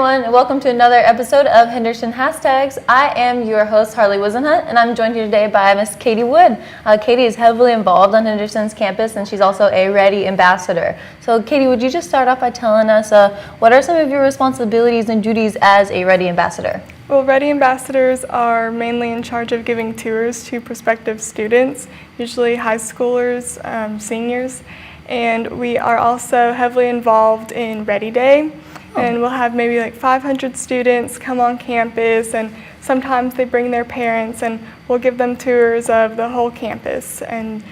everyone, and welcome to another episode of Henderson Hashtags. I am your host, Harley Wisenhunt, and I'm joined here today by Miss Katie Wood. Katie is heavily involved on Henderson's campus, and she's also a Reddie ambassador. So, Katie, would you just start off by telling us what are some of your responsibilities and duties as a Reddie ambassador? Well, Reddie ambassadors are mainly in charge of giving tours to prospective students, usually high schoolers, seniors, and we are also heavily involved in Reddie Day. And we'll have maybe like 500 students come on campus, and sometimes they bring their parents, and we'll give them tours of the whole campus, and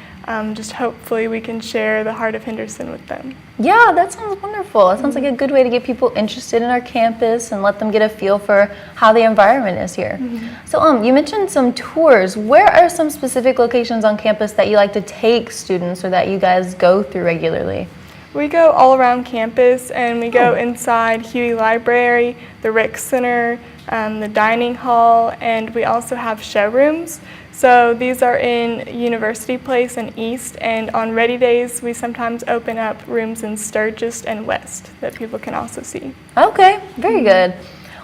just hopefully we can share the heart of Henderson with them. Yeah, that sounds wonderful. It sounds like a good way to get people interested in our campus and let them get a feel for how the environment is here. So you mentioned some tours. Where are some specific locations on campus that you like to take students or that you guys go through regularly? We go all around campus, and we go inside Huey Library, the Rec Center, the dining hall, and we also have showrooms. So these are in University Place and East, and on Reddie Days we sometimes open up rooms in Sturgis and West that people can also see. Okay, very good.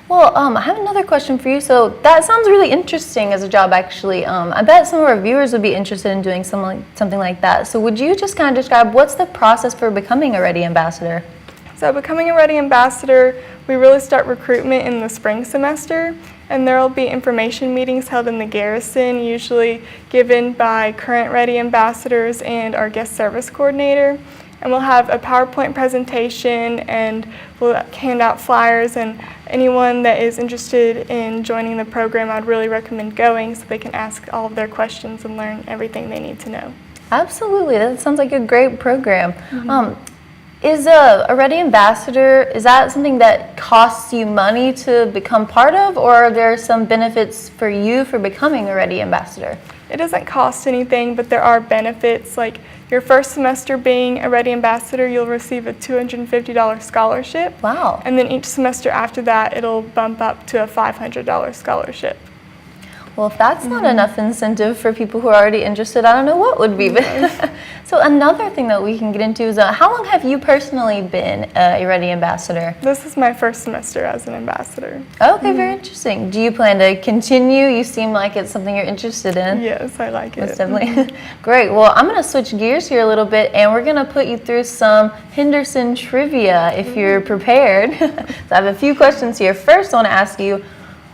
Well, I have another question for you. So that sounds really interesting as a job, actually. I bet some of our viewers would be interested in doing something like that. So would you just kind of describe what's the process for becoming a Reddie ambassador? So becoming a Reddie ambassador, we really start recruitment in the spring semester, and there will be information meetings held in the garrison, usually given by current Reddie ambassadors and our guest service coordinator. And we'll have a PowerPoint presentation, and we'll hand out flyers, and anyone that is interested in joining the program, I'd really recommend going so they can ask all of their questions and learn everything they need to know. Absolutely, that sounds like a great program. Is a Reddie ambassador, is that something that costs you money to become part of, or are there some benefits for you for becoming a Reddie ambassador? It doesn't cost anything, but there are benefits. Like your first semester being a Reddie ambassador, you'll receive a $250 scholarship. Wow. And then each semester after that, it'll bump up to a $500 scholarship. Well, if that's not enough incentive for people who are already interested, I don't know what would be. So another thing that we can get into is how long have you personally been a Reddie ambassador? This is my first semester as an ambassador. Okay, very interesting. Do you plan to continue? You seem like it's something you're interested in. Yes, I like it. Most definitely. Great. Well, I'm going to switch gears here a little bit, and we're going to put you through some Henderson Trivia if you're prepared. So I have a few questions here. First, I want to ask you,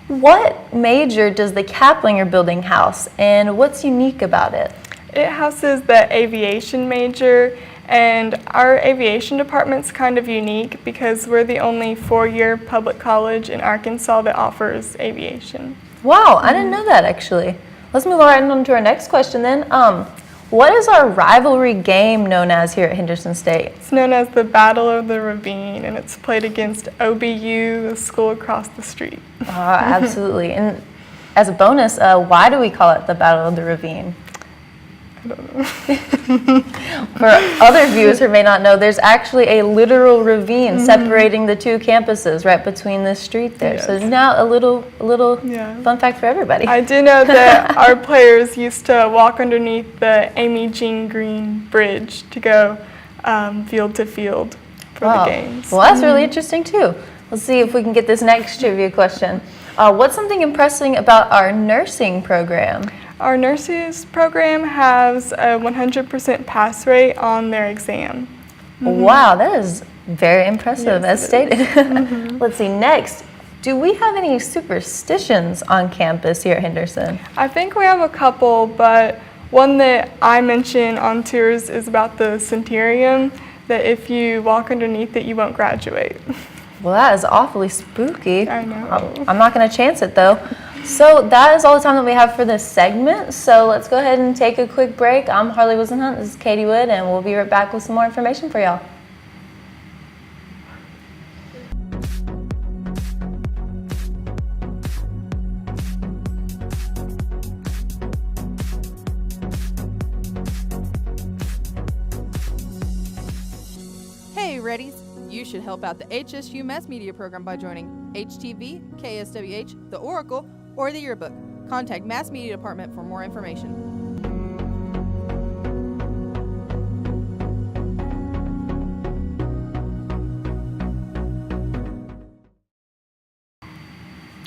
what major does the Kaplinger building house, and what's unique about it? It houses the aviation major, and our aviation department's kind of unique because we're the only four-year public college in Arkansas that offers aviation. Wow, I didn't know that actually. Let's move right on to our next question then. What is our rivalry game known as here at Henderson State? It's known as the Battle of the Ravine, and it's played against OBU, the school across the street. Absolutely. And as a bonus, why do we call it the Battle of the Ravine? I don't know. For other viewers who may not know, there's actually a literal ravine separating the two campuses right between the street there. Yes. So now a little fun fact for everybody. I do know that our players used to walk underneath the Amy Jean Green Bridge to go field to field for the games. Well, that's really interesting too. Let's see if we can get this next trivia question. What's something impressive about our nursing program? Our nurses program has a 100% pass rate on their exam. Wow, that is very impressive, as stated. Let's see, next, do we have any superstitions on campus here at Henderson? I think we have a couple, but one that I mention on tours is about the centurion, that if you walk underneath it, you won't graduate. Well, that is awfully spooky. I know. I'm not going to chance it, though. So that is all the time that we have for this segment. So let's go ahead and take a quick break. I'm Harley Wisenhunt. This is Katie Wood, and we'll be right back with some more information for y'all. Hey, Reddies! You should help out the HSU Mass Media program by joining HTV, KSWH, The Oracle, or The Yearbook. Contact Mass Media Department for more information.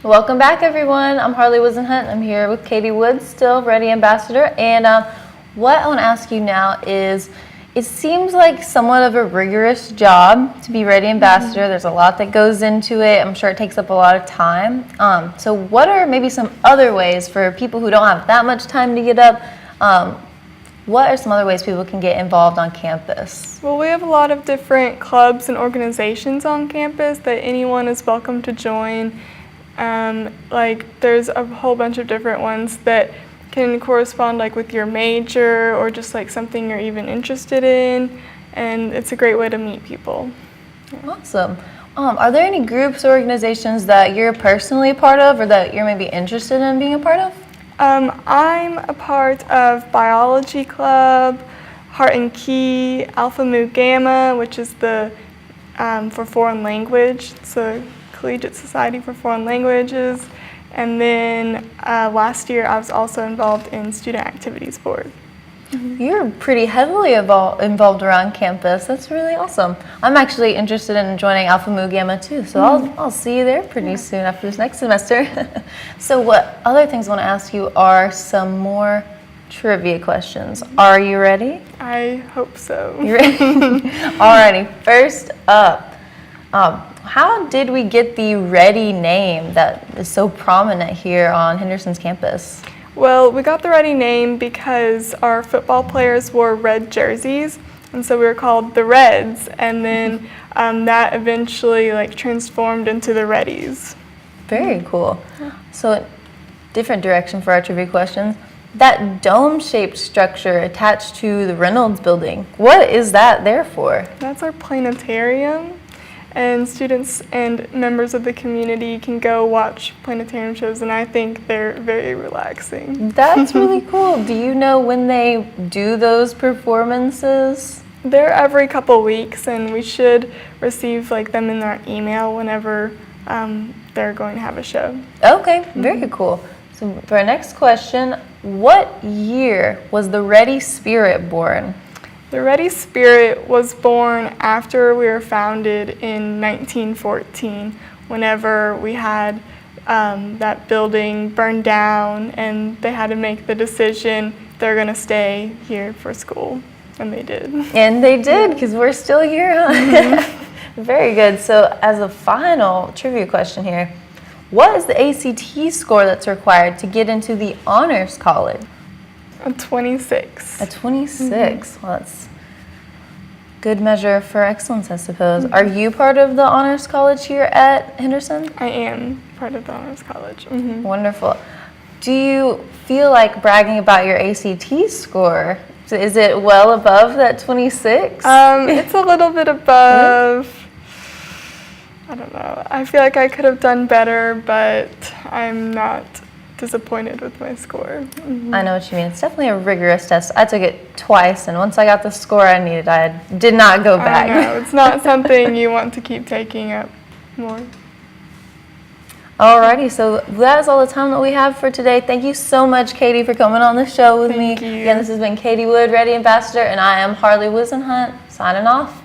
Welcome back, everyone. I'm Harley Wisenhunt. I'm here with Katie Wood, still Reddie Ambassador. And what I want to ask you now is, it seems like somewhat of a rigorous job to be Reddie Ambassador. There's a lot that goes into it. I'm sure it takes up a lot of time. So what are maybe some other ways for people who don't have that much time to get up? What are some other ways people can get involved on campus? Well, we have a lot of different clubs and organizations on campus that anyone is welcome to join. There's a whole bunch of different ones that can correspond with your major or just something you're even interested in, and it's a great way to meet people. Awesome. Are there any groups or organizations that you're personally a part of or that you're maybe interested in being a part of? I'm a part of Biology Club, Heart and Key, Alpha Mu Gamma, which is the for foreign language. It's a collegiate society for foreign languages. And then last year I was also involved in Student Activities Board. You're pretty heavily involved around campus. That's really awesome. I'm actually interested in joining Alpha Mu Gamma too, so I'll see you there pretty soon after this next semester. So what other things I want to ask you are some more trivia questions. Are you ready? I hope so. You ready? Alrighty, first up, how did we get the Reddie name that is so prominent here on Henderson's campus? Well, we got the Reddie name because our football players wore red jerseys, and so we were called the Reds, and then that eventually transformed into the Reddies. Very cool. So, different direction for our trivia questions. That dome-shaped structure attached to the Reynolds building, what is that there for? That's our planetarium. And students and members of the community can go watch planetarium shows, and I think they're very relaxing. That's really cool. Do you know when they do those performances? They're every couple weeks, and we should receive them in our email whenever they're going to have a show. Okay, very cool. So for our next question, what year was the Reddie Spirit born? The Reddie Spirit was born after we were founded in 1914, whenever we had that building burned down and they had to make the decision they're going to stay here for school, and they did. And they did, because we're still here, huh? Very good. So as a final trivia question here, what is the ACT score that's required to get into the Honors College? A 26. A 26. Well, that's good measure for excellence, I suppose. Are you part of the Honors College here at Henderson? I am part of the Honors College. Wonderful. Do you feel like bragging about your ACT score? Is it well above that 26? It's a little bit above. I don't know. I feel like I could have done better, but I'm not disappointed with my score. I know what you mean. It's definitely a rigorous test. I took it twice, and once I got the score I needed, I did not go back. I know. It's not something you want to keep taking up more. Alrighty, so that is all the time that we have for today. Thank you so much, Katie, for coming on the show with me. Thank you. Again, this has been Katie Wood, Reddie Ambassador, and I am Harley Wisenhunt, signing off.